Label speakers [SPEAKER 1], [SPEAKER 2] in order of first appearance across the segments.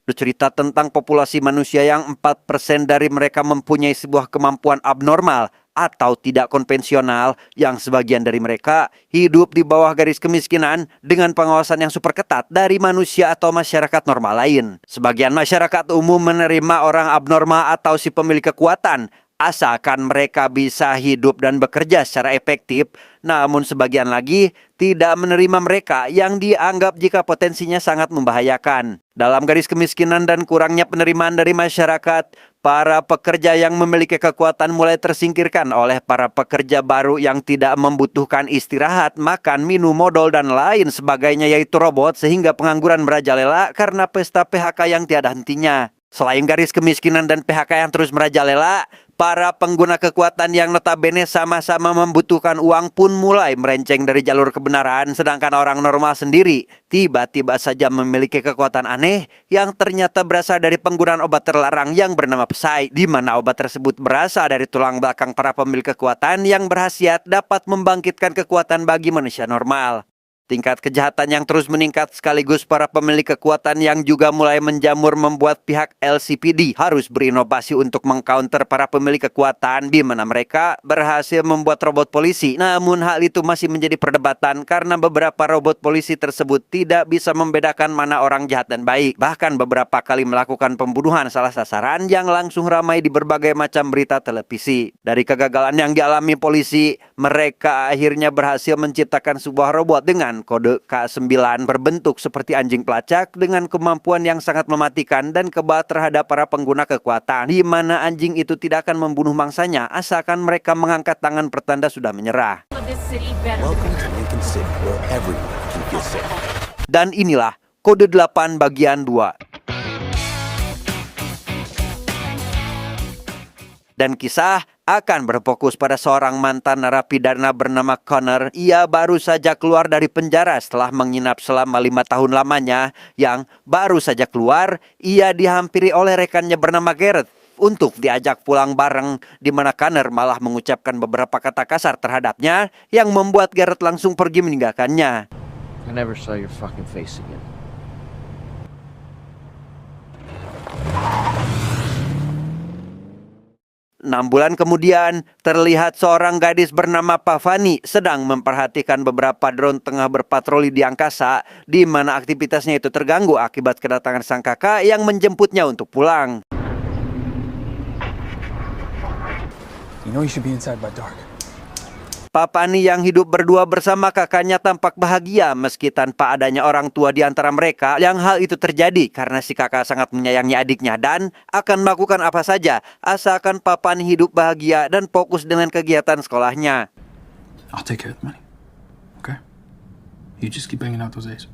[SPEAKER 1] Bercerita tentang populasi manusia yang 4% dari mereka mempunyai sebuah kemampuan abnormal atau tidak konvensional, yang sebagian dari mereka hidup di bawah garis kemiskinan dengan pengawasan yang super ketat dari manusia atau masyarakat normal lain. Sebagian masyarakat umum menerima orang abnormal atau si pemilik kekuatan, asalkan mereka bisa hidup dan bekerja secara efektif. Namun sebagian lagi tidak menerima mereka yang dianggap jika potensinya sangat membahayakan. Dalam garis kemiskinan dan kurangnya penerimaan dari masyarakat, para pekerja yang memiliki kekuatan mulai tersingkirkan oleh para pekerja baru yang tidak membutuhkan istirahat, makan, minum, modal, dan lain sebagainya, yaitu robot, sehingga pengangguran merajalela karena pesta PHK yang tiada hentinya. Selain garis kemiskinan dan PHK yang terus merajalela, para pengguna kekuatan yang notabene sama-sama membutuhkan uang pun mulai melenceng dari jalur kebenaran, sedangkan orang normal sendiri tiba-tiba saja memiliki kekuatan aneh yang ternyata berasal dari penggunaan obat terlarang yang bernama Psy, di mana obat tersebut berasal dari tulang belakang para pemilik kekuatan yang berhasiat dapat membangkitkan kekuatan bagi manusia normal. Tingkat kejahatan yang terus meningkat sekaligus para pemilik kekuatan yang juga mulai menjamur membuat pihak LCPD harus berinovasi untuk mengcounter para pemilik kekuatan, di mana mereka berhasil membuat robot polisi. Namun hal itu masih menjadi perdebatan karena beberapa robot polisi tersebut tidak bisa membedakan mana orang jahat dan baik. Bahkan beberapa kali melakukan pembunuhan salah sasaran yang langsung ramai di berbagai macam berita televisi. Dari kegagalan yang dialami polisi, mereka akhirnya berhasil menciptakan sebuah robot dengan kode K9 berbentuk seperti anjing pelacak dengan kemampuan yang sangat mematikan dan kebal terhadap para pengguna kekuatan, di mana anjing itu tidak akan membunuh mangsanya asalkan mereka mengangkat tangan pertanda sudah menyerah. Dan inilah kode 8 bagian 2. Dan kisah akan berfokus pada seorang mantan narapidana bernama Connor. Ia baru saja keluar dari penjara setelah menginap selama 5 tahun lamanya. Yang baru saja keluar, ia dihampiri oleh rekannya bernama Garrett untuk diajak pulang bareng, di mana Connor malah mengucapkan beberapa kata kasar terhadapnya yang membuat Garrett langsung pergi meninggalkannya.
[SPEAKER 2] I never saw your fucking face again.
[SPEAKER 1] 6 bulan kemudian, terlihat seorang gadis bernama Pavani sedang memperhatikan beberapa drone tengah berpatroli di angkasa, di mana aktivitasnya itu terganggu akibat kedatangan sang kakak yang menjemputnya untuk pulang.
[SPEAKER 3] You know you should be inside by dark.
[SPEAKER 1] Pavani yang hidup berdua bersama kakaknya tampak bahagia meski tanpa adanya orang tua di antara mereka. Yang hal itu terjadi karena si kakak sangat menyayangi adiknya dan akan melakukan apa saja asalkan Pavani hidup bahagia dan fokus dengan kegiatan sekolahnya.
[SPEAKER 3] I'll take care of the money. Okay? You just keep banging out those A's.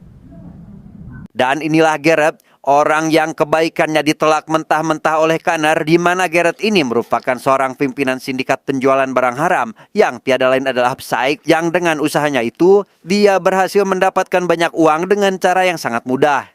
[SPEAKER 1] Dan inilah Garrett, orang yang kebaikannya ditolak mentah-mentah oleh Connor, di mana Garrett ini merupakan seorang pimpinan sindikat penjualan barang haram yang tiada lain adalah Psy, yang dengan usahanya itu dia berhasil mendapatkan banyak uang dengan cara yang sangat mudah.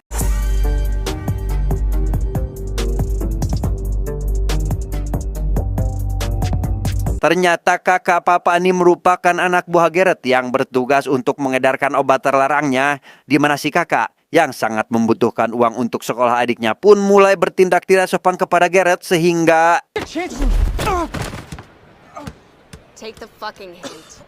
[SPEAKER 1] Ternyata kakak Pavani merupakan anak buah Garrett yang bertugas untuk mengedarkan obat terlarangnya, di mana si kakak yang sangat membutuhkan uang untuk sekolah adiknya pun mulai bertindak tidak sopan kepada Garrett sehingga
[SPEAKER 4] Take the fucking hate.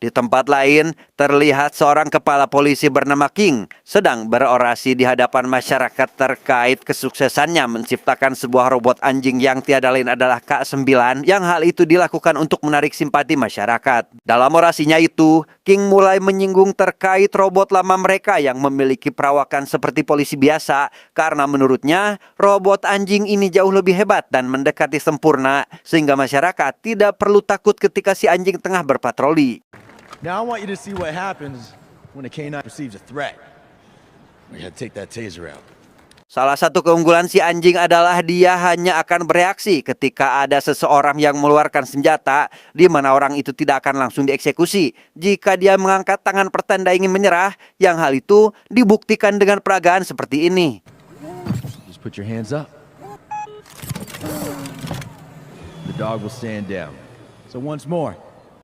[SPEAKER 1] di tempat lain, terlihat seorang kepala polisi bernama King sedang berorasi di hadapan masyarakat terkait kesuksesannya menciptakan sebuah robot anjing yang tiada lain adalah K9, yang hal itu dilakukan untuk menarik simpati masyarakat. Dalam orasinya itu, King mulai menyinggung terkait robot lama mereka yang memiliki perawakan seperti polisi biasa, karena menurutnya robot anjing ini jauh lebih hebat dan mendekati sempurna, sehingga masyarakat tidak perlu takut ketika si anjing tengah berpatroli.
[SPEAKER 5] Now I want you to see what happens when a canine perceives a threat. We gotta take that taser out.
[SPEAKER 1] Salah satu keunggulan si anjing adalah dia hanya akan bereaksi ketika ada seseorang yang mengeluarkan senjata, di mana orang itu tidak akan langsung dieksekusi jika dia mengangkat tangan pertanda ingin menyerah, yang hal itu dibuktikan dengan peragaan seperti ini.
[SPEAKER 5] Just put your hands up. The dog will stand down. So once more.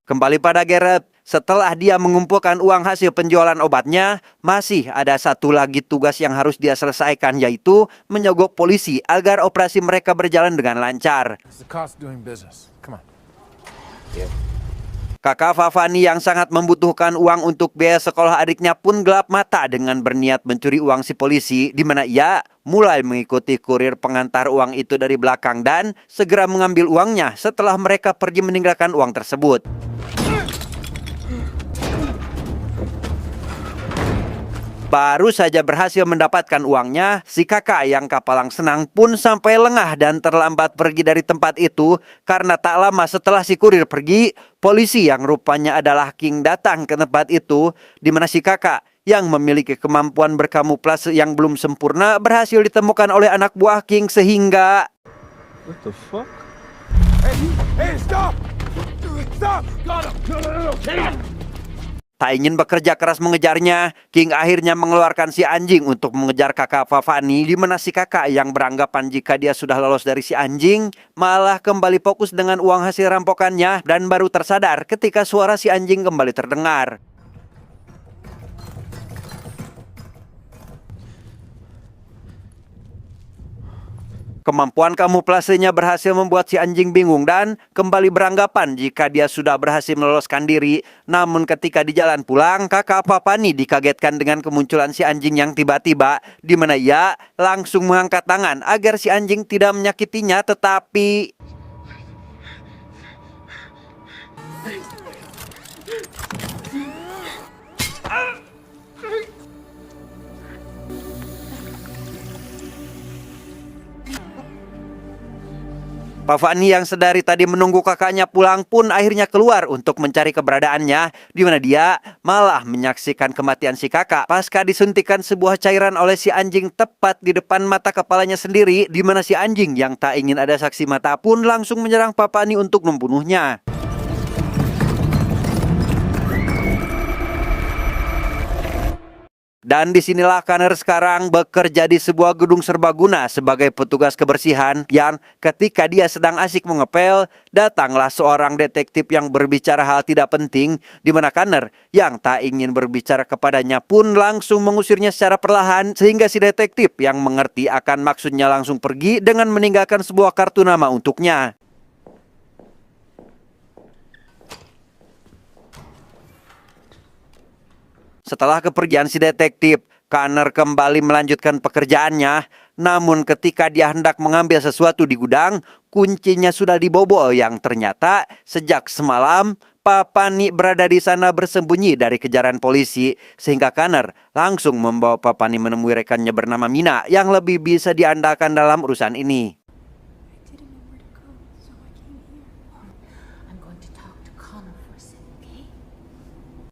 [SPEAKER 1] Kembali pada Garrett, Setelah dia mengumpulkan uang hasil penjualan obatnya, masih ada satu lagi tugas yang harus dia selesaikan, yaitu menyogok polisi agar operasi mereka berjalan dengan lancar.
[SPEAKER 3] It's the cost of doing business. Come on.
[SPEAKER 1] Kakak Fafani yang sangat membutuhkan uang untuk biaya sekolah adiknya pun gelap mata dengan berniat mencuri uang si polisi, di mana ia mulai mengikuti kurir pengantar uang itu dari belakang dan segera mengambil uangnya setelah mereka pergi meninggalkan uang tersebut. Baru saja berhasil mendapatkan uangnya, si kakak yang kapalang senang pun sampai lengah dan terlambat pergi dari tempat itu karena tak lama setelah si kurir pergi, polisi yang rupanya adalah King datang ke tempat itu, di mana si kakak yang memiliki kemampuan berkamuflase yang belum sempurna berhasil ditemukan oleh anak buah King sehingga...
[SPEAKER 3] What the fuck?
[SPEAKER 5] Hey, stop! Stop! Got him! No, King!
[SPEAKER 1] Tak ingin bekerja keras mengejarnya, King akhirnya mengeluarkan si anjing untuk mengejar kakak Fafani, di mana si kakak yang beranggapan jika dia sudah lolos dari si anjing, malah kembali fokus dengan uang hasil rampokannya dan baru tersadar ketika suara si anjing kembali terdengar. Kemampuan kamuflasenya berhasil membuat si anjing bingung dan kembali beranggapan jika dia sudah berhasil meloloskan diri. Namun ketika di jalan pulang, kakak Fafani dikagetkan dengan kemunculan si anjing yang tiba-tiba, di mana ia langsung mengangkat tangan agar si anjing tidak menyakitinya, tetapi... Fafani yang sedari tadi menunggu kakaknya pulang pun akhirnya keluar untuk mencari keberadaannya, di mana dia malah menyaksikan kematian si kakak pasca disuntikan sebuah cairan oleh si anjing tepat di depan mata kepalanya sendiri, di mana si anjing yang tak ingin ada saksi mata pun langsung menyerang Fafani untuk membunuhnya. Dan disinilah Connor sekarang bekerja di sebuah gedung serbaguna sebagai petugas kebersihan yang ketika dia sedang asik mengepel, datanglah seorang detektif yang berbicara hal tidak penting, di mana Connor yang tak ingin berbicara kepadanya pun langsung mengusirnya secara perlahan, sehingga si detektif yang mengerti akan maksudnya langsung pergi dengan meninggalkan sebuah kartu nama untuknya. Setelah kepergian si detektif, Connor kembali melanjutkan pekerjaannya. Namun ketika dia hendak mengambil sesuatu di gudang, kuncinya sudah dibobol yang ternyata sejak semalam Fafani berada di sana bersembunyi dari kejaran polisi, sehingga Connor langsung membawa Fafani menemui rekannya bernama Mina yang lebih bisa diandalkan dalam urusan ini.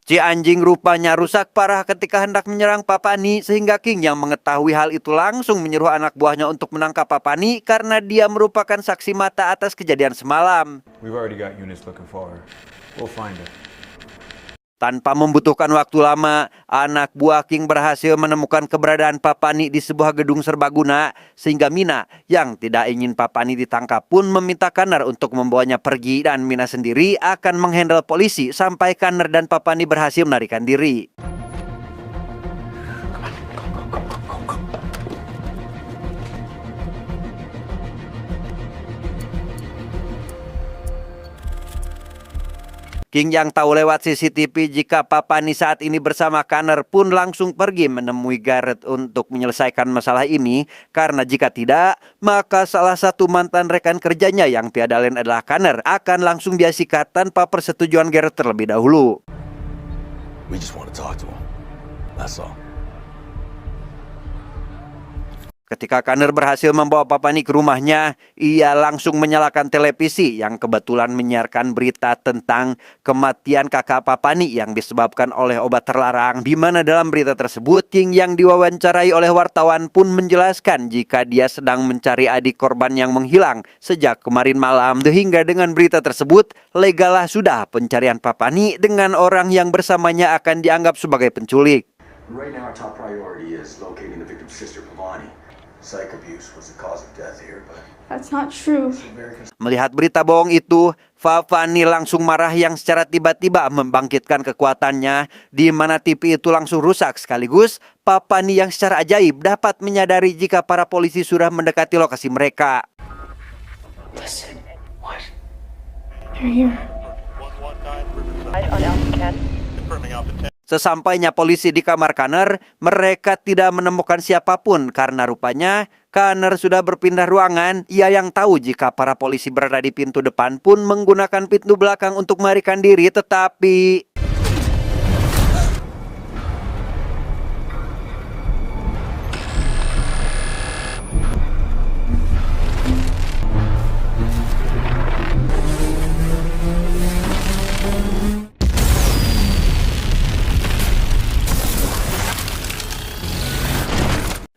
[SPEAKER 1] Si anjing rupanya rusak parah ketika hendak menyerang Fafani, sehingga King yang mengetahui hal itu langsung menyuruh anak buahnya untuk menangkap Fafani karena dia merupakan saksi mata atas kejadian semalam.
[SPEAKER 6] We've already got units looking for her. We'll find her.
[SPEAKER 1] Tanpa membutuhkan waktu lama, anak buah King berhasil menemukan keberadaan Fafani di sebuah gedung serbaguna, sehingga Mina yang tidak ingin Fafani ditangkap pun meminta Connor untuk membawanya pergi, dan Mina sendiri akan menghandle polisi sampai Connor dan Fafani berhasil melarikan diri. King yang tahu lewat CCTV jika Fafani saat ini bersama Connor pun langsung pergi menemui Garrett untuk menyelesaikan masalah ini, karena jika tidak, maka salah satu mantan rekan kerjanya yang tiada lain adalah Connor akan langsung dia sikat tanpa persetujuan Garrett terlebih dahulu.
[SPEAKER 5] We just want to talk to him. That's all.
[SPEAKER 1] Ketika Connor berhasil membawa Fafani ke rumahnya, ia langsung menyalakan televisi yang kebetulan menyiarkan berita tentang kematian kakak Fafani yang disebabkan oleh obat terlarang, di mana dalam berita tersebut King yang diwawancarai oleh wartawan pun menjelaskan jika dia sedang mencari adik korban yang menghilang sejak kemarin malam, sehingga dengan berita tersebut legalah sudah pencarian Fafani dengan orang yang bersamanya akan dianggap sebagai penculik.
[SPEAKER 7] Right now, our top priority is locating the victim's sister, Pavani. psych abuse was the cause of death here, but
[SPEAKER 8] That's not true.
[SPEAKER 1] Melihat berita bohong itu, Fafani langsung marah yang secara tiba-tiba membangkitkan kekuatannya, di mana TV itu langsung rusak sekaligus Fafani yang secara ajaib dapat menyadari jika para polisi sudah mendekati lokasi mereka.
[SPEAKER 8] Listen. What? They're here.
[SPEAKER 1] Sesampainya polisi di kamar Connor, mereka tidak menemukan siapapun karena rupanya Connor sudah berpindah ruangan. Ia yang tahu jika para polisi berada di pintu depan pun menggunakan pintu belakang untuk melarikan diri, tetapi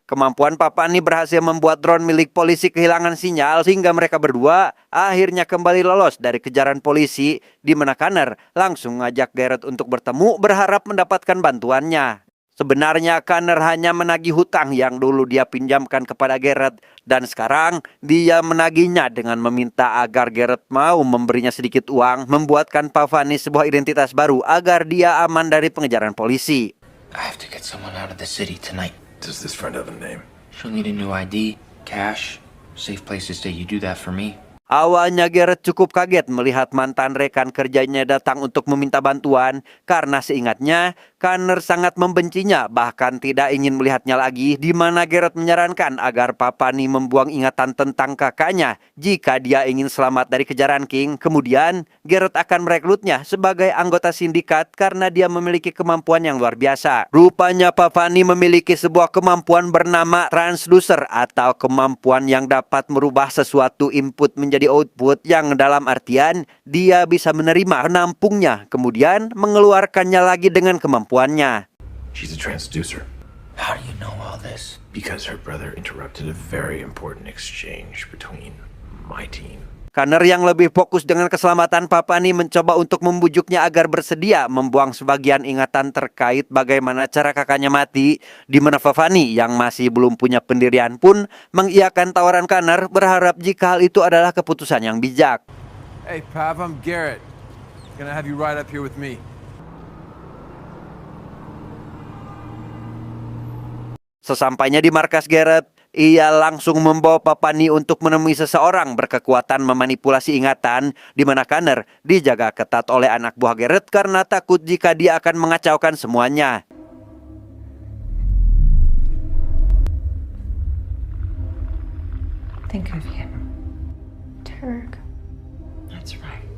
[SPEAKER 1] kemampuan Fafani berhasil membuat drone milik polisi kehilangan sinyal sehingga mereka berdua akhirnya kembali lolos dari kejaran polisi, di mana Connor langsung mengajak Garrett untuk bertemu berharap mendapatkan bantuannya. Sebenarnya Connor hanya menagih hutang yang dulu dia pinjamkan kepada Garrett, dan sekarang dia menagihnya dengan meminta agar Garrett mau memberinya sedikit uang, membuatkan Fafani sebuah identitas baru agar dia aman dari pengejaran polisi.
[SPEAKER 9] I have to get someone out of the city tonight.
[SPEAKER 7] does this friend have a name?
[SPEAKER 9] She'll need a new ID, cash, safe place to stay. You do that for me?
[SPEAKER 1] Awalnya Garrett cukup kaget melihat mantan rekan kerjanya datang untuk meminta bantuan karena seingatnya Connor sangat membencinya, bahkan tidak ingin melihatnya lagi, di mana Garrett menyarankan agar Fafani membuang ingatan tentang kakaknya jika dia ingin selamat dari kejaran King. Kemudian Garrett akan merekrutnya sebagai anggota sindikat karena dia memiliki kemampuan yang luar biasa. Rupanya Fafani memiliki sebuah kemampuan bernama transducer atau kemampuan yang dapat merubah sesuatu input menjadi output, yang dalam artian dia bisa menerima, menampungnya, kemudian mengeluarkannya lagi dengan kemampuannya.
[SPEAKER 7] She's a transducer.
[SPEAKER 9] How do you know all this?
[SPEAKER 7] Because her brother interrupted a very important exchange between my team.
[SPEAKER 1] Connor yang lebih fokus dengan keselamatan Fafani mencoba untuk membujuknya agar bersedia membuang sebagian ingatan terkait bagaimana cara kakaknya mati, di mana Fafani yang masih belum punya pendirian pun mengiyakan tawaran Connor, berharap jika hal itu adalah keputusan yang bijak.
[SPEAKER 6] Hey, Pav, I'm Garrett. Gonna have you ride up here with me.
[SPEAKER 1] Sesampainya di markas Garrett, ia langsung membawa Fafani untuk menemui seseorang berkekuatan memanipulasi ingatan, di mana Connor dijaga ketat oleh anak buah Garrett karena takut jika dia akan mengacaukan semuanya.
[SPEAKER 8] Think of him. Turk.
[SPEAKER 9] That's right.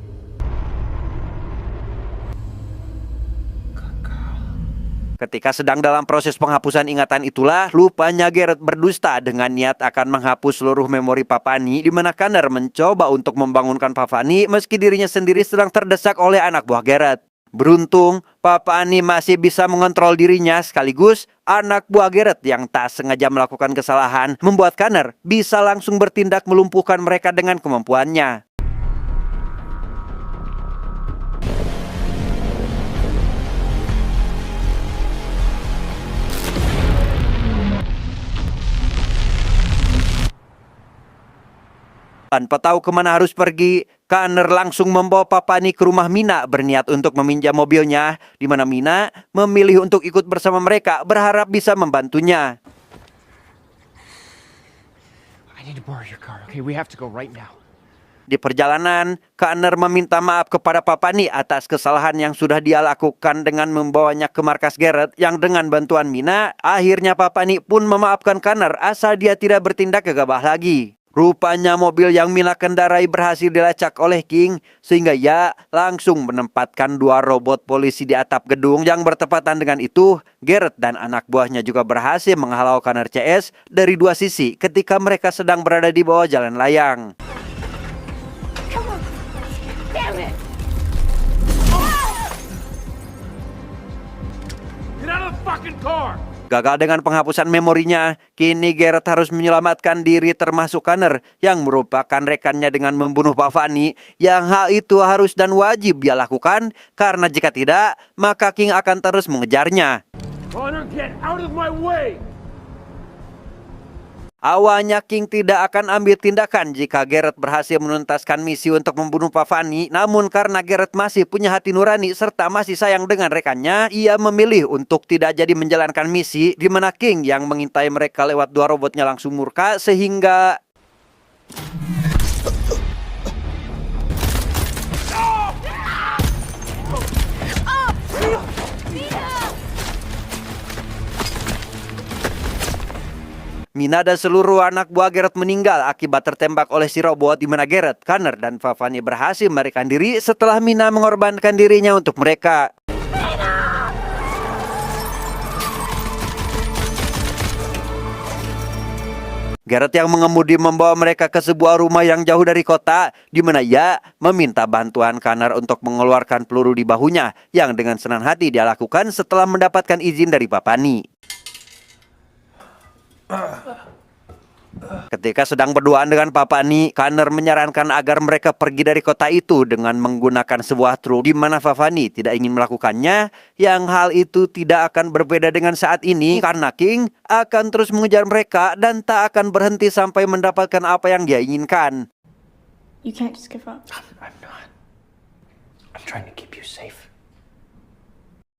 [SPEAKER 1] Ketika sedang dalam proses penghapusan ingatan itulah lupanya Garrett berdusta dengan niat akan menghapus seluruh memori Fafani, di mana Connor mencoba untuk membangunkan Fafani meski dirinya sendiri sedang terdesak oleh anak buah Garrett. Beruntung, Fafani masih bisa mengontrol dirinya, sekaligus anak buah Garrett yang tak sengaja melakukan kesalahan membuat Connor bisa langsung bertindak melumpuhkan mereka dengan kemampuannya. Tanpa tahu kemana harus pergi, Connor langsung membawa Fafani ke rumah Mina berniat untuk meminjam mobilnya, di mana Mina memilih untuk ikut bersama mereka berharap bisa membantunya.
[SPEAKER 2] I need to borrow your car, okay? We have to go right now.
[SPEAKER 1] Di perjalanan, Connor meminta maaf kepada Fafani atas kesalahan yang sudah dia lakukan dengan membawanya ke markas Garrett, yang dengan bantuan Mina, akhirnya Fafani pun memaafkan Connor asal dia tidak bertindak gegabah lagi. Rupanya mobil yang Mina kendarai berhasil dilacak oleh King, sehingga ia langsung menempatkan dua robot polisi di atap gedung. Yang bertepatan dengan itu, Garrett dan anak buahnya juga berhasil menghalau Connor CS dari dua sisi ketika mereka sedang berada di bawah jalan layang.
[SPEAKER 8] Damn it!
[SPEAKER 6] Get out of the fucking car!
[SPEAKER 1] Gagal dengan penghapusan memorinya, kini Garrett harus menyelamatkan diri termasuk Connor yang merupakan rekannya dengan membunuh Fafani, yang hal itu harus dan wajib dia lakukan karena jika tidak, maka King akan terus mengejarnya.
[SPEAKER 6] Connor, get out of my way!
[SPEAKER 1] Awalnya King tidak akan ambil tindakan jika Garrett berhasil menuntaskan misi untuk membunuh Pavani. Namun karena Garrett masih punya hati nurani serta masih sayang dengan rekannya, ia memilih untuk tidak jadi menjalankan misi, di mana King yang mengintai mereka lewat dua robotnya langsung murka sehingga Mina dan seluruh anak buah Garrett meninggal akibat tertembak oleh si robot, di mana Garrett, Connor, dan Pavani berhasil melarikan diri setelah Mina mengorbankan dirinya untuk mereka. Garrett yang mengemudi membawa mereka ke sebuah rumah yang jauh dari kota, di mana ia meminta bantuan Connor untuk mengeluarkan peluru di bahunya, yang dengan senang hati dia lakukan setelah mendapatkan izin dari Pavani. Ketika sedang berduaan dengan Pavani, Connor menyarankan agar mereka pergi dari kota itu dengan menggunakan sebuah truk, di mana Pavani tidak ingin melakukannya. Yang hal itu tidak akan berbeda dengan saat ini karena King akan terus mengejar mereka dan tak akan berhenti sampai mendapatkan apa yang dia inginkan.
[SPEAKER 8] You can't just give up.
[SPEAKER 7] I'm not. I'm trying to keep you safe.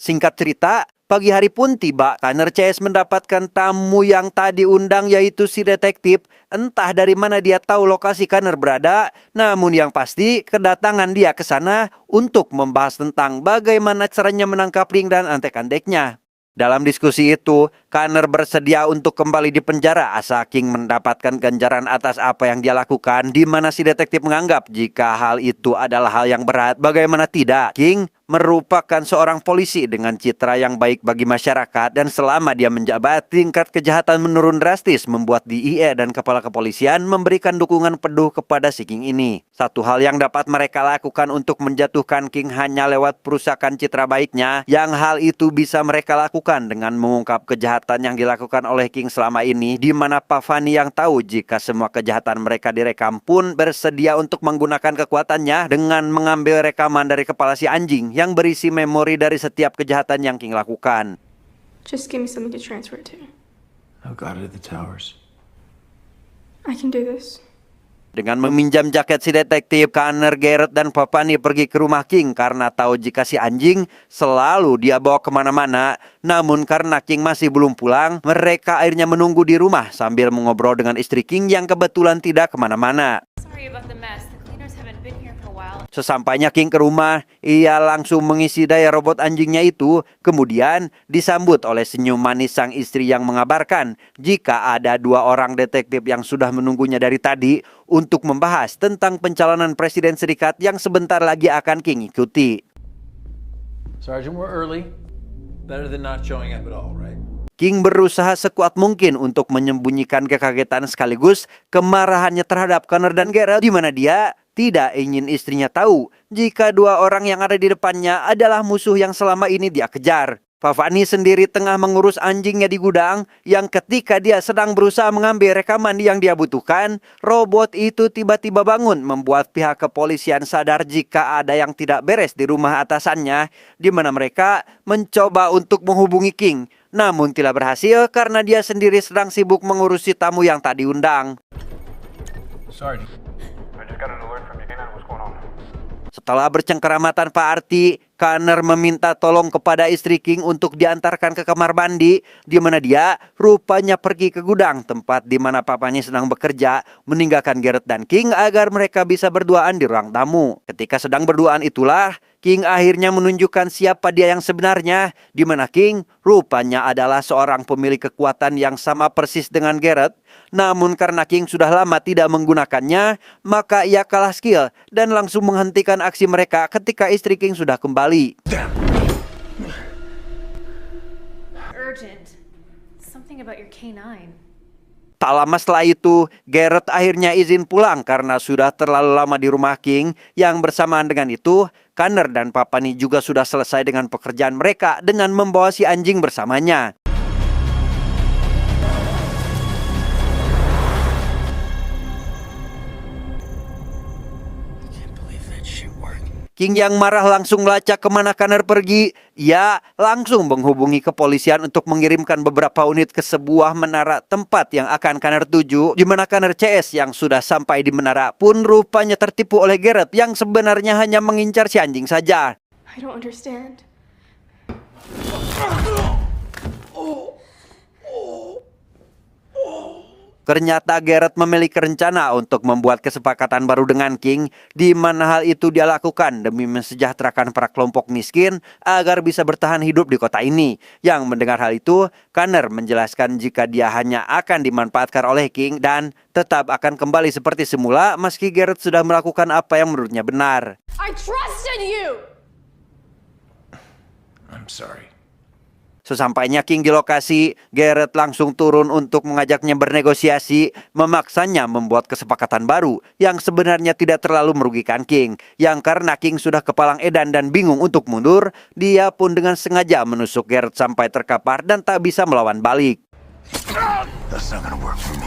[SPEAKER 1] Singkat cerita, pagi hari pun tiba. Connor CS mendapatkan tamu yang tak diundang, yaitu si detektif. Entah dari mana dia tahu lokasi Connor berada, namun yang pasti kedatangan dia ke sana untuk membahas tentang bagaimana caranya menangkap Ring dan antek-anteknya. Dalam diskusi itu, Connor bersedia untuk kembali di penjara asal King mendapatkan ganjaran atas apa yang dia lakukan, di mana si detektif menganggap jika hal itu adalah hal yang berat. Bagaimana tidak, King merupakan seorang polisi dengan citra yang baik bagi masyarakat, dan selama dia menjabat, tingkat kejahatan menurun drastis, membuat DIA dan kepala kepolisian memberikan dukungan penuh kepada si King ini. Satu hal yang dapat mereka lakukan untuk menjatuhkan King hanya lewat perusakan citra baiknya, yang hal itu bisa mereka lakukan dengan mengungkap kejahatan yang dilakukan oleh King selama ini, di mana Pavani yang tahu jika semua kejahatan mereka direkam pun bersedia untuk menggunakan kekuatannya dengan mengambil rekaman dari kepala si anjing yang berisi memori dari setiap kejahatan yang King lakukan.
[SPEAKER 8] Just give me something to transfer it to.
[SPEAKER 7] I've got it at the towers.
[SPEAKER 8] I can do this.
[SPEAKER 1] Dengan meminjam jaket si detektif, Connor, Garrett, dan Pavani pergi ke rumah King karena tahu jika si anjing selalu dia bawa kemana-mana. Namun karena King masih belum pulang, mereka akhirnya menunggu di rumah sambil mengobrol dengan istri King yang kebetulan tidak kemana-mana.
[SPEAKER 4] Sorry about the mess. The cleaners haven't been here for a while.
[SPEAKER 1] Sesampainya King ke rumah, ia langsung mengisi daya robot anjingnya itu. Kemudian disambut oleh senyum manis sang istri yang mengabarkan jika ada dua orang detektif yang sudah menunggunya dari tadi untuk membahas tentang pencalonan Presiden Serikat yang sebentar lagi akan King ikuti.
[SPEAKER 6] Sergeant, we're early. Better than not showing up at all, right?
[SPEAKER 1] King berusaha sekuat mungkin untuk menyembunyikan kekagetan sekaligus kemarahannya terhadap Connor dan Garrett, di mana dia tidak ingin istrinya tahu jika dua orang yang ada di depannya adalah musuh yang selama ini dia kejar. Pavani sendiri tengah mengurus anjingnya di gudang, yang ketika dia sedang berusaha mengambil rekaman yang dia butuhkan, robot itu tiba-tiba bangun, membuat pihak kepolisian sadar jika ada yang tidak beres di rumah atasannya, di mana mereka mencoba untuk menghubungi King. Namun tidak berhasil karena dia sendiri sedang sibuk mengurusi tamu yang tak diundang.
[SPEAKER 6] Sergeant.
[SPEAKER 1] Setelah bercengkerama tanpa arti, Connor meminta tolong kepada istri King untuk diantarkan ke kamar mandi, di mana dia rupanya pergi ke gudang tempat di mana papanya sedang bekerja, meninggalkan Garrett dan King agar mereka bisa berduaan di ruang tamu. Ketika sedang berduaan itulah King akhirnya menunjukkan siapa dia yang sebenarnya, di mana King rupanya adalah seorang pemilik kekuatan yang sama persis dengan Garrett. Namun karena King sudah lama tidak menggunakannya, maka ia kalah skill dan langsung menghentikan aksi mereka ketika istri King sudah kembali.
[SPEAKER 4] Urgent. Something about your K9.
[SPEAKER 1] Tak lama setelah itu, Garrett akhirnya izin pulang karena sudah terlalu lama di rumah King. Yang bersamaan dengan itu, Connor dan Pavani juga sudah selesai dengan pekerjaan mereka dengan membawa si anjing bersamanya. King yang marah langsung melacak kemana Connor pergi. Ia langsung menghubungi kepolisian untuk mengirimkan beberapa unit ke sebuah menara tempat yang akan Connor tuju, di mana Connor CS yang sudah sampai di menara pun rupanya tertipu oleh Garrett yang sebenarnya hanya mengincar si anjing saja.
[SPEAKER 8] I don't understand.
[SPEAKER 1] Ternyata Garrett memiliki rencana untuk membuat kesepakatan baru dengan King, di mana hal itu dia lakukan demi mensejahterakan para kelompok miskin agar bisa bertahan hidup di kota ini. Yang mendengar hal itu, Connor menjelaskan jika dia hanya akan dimanfaatkan oleh King dan tetap akan kembali seperti semula meski Garrett sudah melakukan apa yang menurutnya benar.
[SPEAKER 8] I trusted you!
[SPEAKER 7] I'm sorry.
[SPEAKER 1] Sesampainya King di lokasi, Garrett langsung turun untuk mengajaknya bernegosiasi, memaksanya membuat kesepakatan baru yang sebenarnya tidak terlalu merugikan King. Yang karena King sudah kepalang edan dan bingung untuk mundur, dia pun dengan sengaja menusuk Garrett sampai terkapar dan tak bisa melawan balik.
[SPEAKER 5] That's not gonna work for me.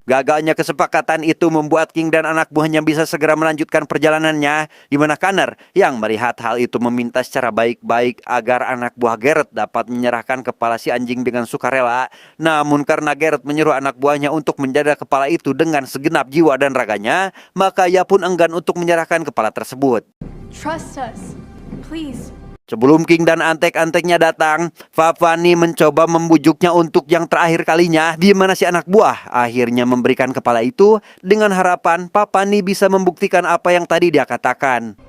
[SPEAKER 1] Gagalnya kesepakatan itu membuat King dan anak buahnya bisa segera melanjutkan perjalanannya, di mana Connor yang melihat hal itu meminta secara baik-baik agar anak buah Garrett dapat menyerahkan kepala si anjing dengan sukarela. Namun karena Garrett menyuruh anak buahnya untuk menjaga kepala itu dengan segenap jiwa dan raganya, maka ia pun enggan untuk menyerahkan kepala tersebut.
[SPEAKER 8] Trust us. Please.
[SPEAKER 1] Sebelum King dan antek-anteknya datang, Fafani mencoba membujuknya untuk yang terakhir kalinya, di mana si anak buah akhirnya memberikan kepala itu dengan harapan Fafani bisa membuktikan apa yang tadi dia katakan.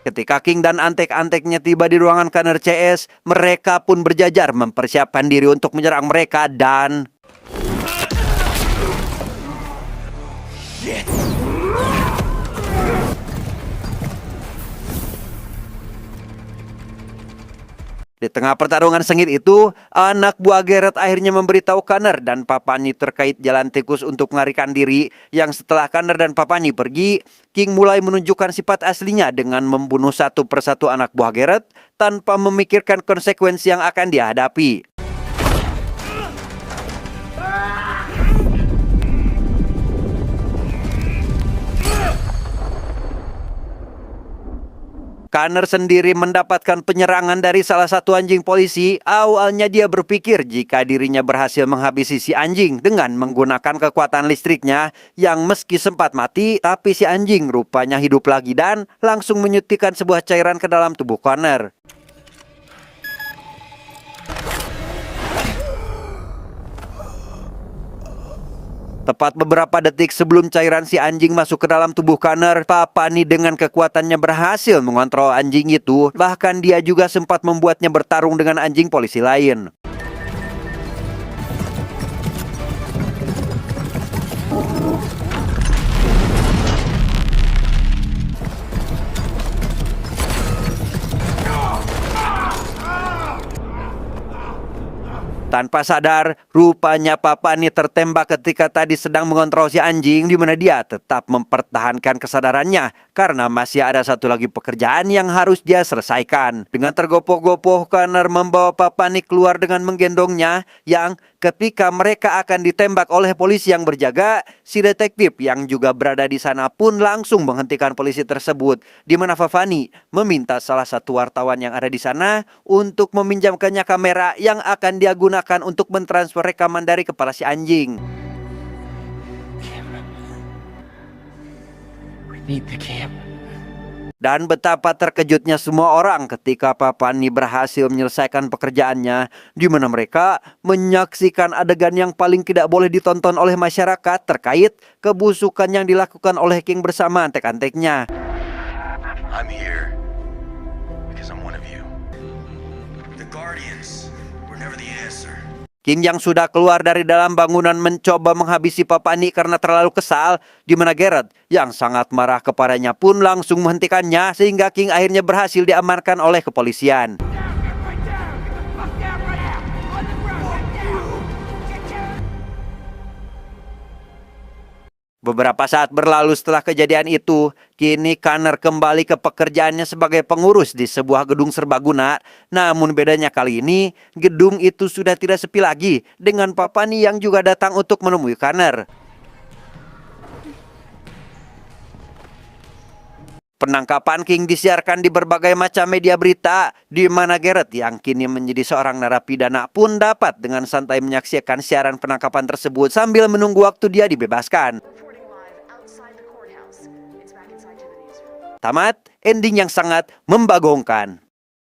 [SPEAKER 1] Ketika King dan antek-anteknya tiba di ruangan Connor CS, mereka pun berjajar mempersiapkan diri untuk menyerang mereka dan... Di tengah pertarungan sengit itu, anak buah Garrett akhirnya memberitahu Connor dan Papani terkait jalan tikus untuk melarikan diri. Yang setelah Connor dan Papani pergi, King mulai menunjukkan sifat aslinya dengan membunuh satu persatu anak buah Garrett tanpa memikirkan konsekuensi yang akan dia hadapi. Connor sendiri mendapatkan penyerangan dari salah satu anjing polisi. Awalnya dia berpikir jika dirinya berhasil menghabisi si anjing dengan menggunakan kekuatan listriknya yang meski sempat mati, tapi si anjing rupanya hidup lagi dan langsung menyuntikkan sebuah cairan ke dalam tubuh Connor. Tepat beberapa detik sebelum cairan si anjing masuk ke dalam tubuh Connor, Papani dengan kekuatannya berhasil mengontrol anjing itu. Bahkan dia juga sempat membuatnya bertarung dengan anjing polisi lain. Tanpa sadar, rupanya Papani tertembak ketika tadi sedang mengontrol si anjing, di mana dia tetap mempertahankan kesadarannya karena masih ada satu lagi pekerjaan yang harus dia selesaikan. Dengan tergopoh-gopoh, Connor membawa Papani keluar dengan menggendongnya, yang ketika mereka akan ditembak oleh polisi yang berjaga, si detektif yang juga berada di sana pun langsung menghentikan polisi tersebut, di mana Fafani meminta salah satu wartawan yang ada di sana untuk meminjamkannya kamera yang akan dia gunakan untuk mentransfer rekaman dari kepala si anjing.
[SPEAKER 2] We need the camp.
[SPEAKER 1] Dan betapa terkejutnya semua orang ketika Papani berhasil menyelesaikan pekerjaannya, di mana mereka menyaksikan adegan yang paling tidak boleh ditonton oleh masyarakat terkait kebusukan yang dilakukan oleh King bersama antek-anteknya.
[SPEAKER 5] I'm here because I'm one of you. The Guardians were never the answer.
[SPEAKER 1] King yang sudah keluar dari dalam bangunan mencoba menghabisi Papani karena terlalu kesal, di mana Garrett yang sangat marah kepadanya pun langsung menghentikannya sehingga King akhirnya berhasil diamankan oleh kepolisian. Beberapa saat berlalu setelah kejadian itu, kini Connor kembali ke pekerjaannya sebagai pengurus di sebuah gedung serbaguna. Namun bedanya kali ini, gedung itu sudah tidak sepi lagi dengan Papani yang juga datang untuk menemui Connor. Penangkapan King disiarkan di berbagai macam media berita, di mana Garrett yang kini menjadi seorang narapidana pun dapat dengan santai menyaksikan siaran penangkapan tersebut sambil menunggu waktu dia dibebaskan. Tamat, ending yang sangat membagongkan.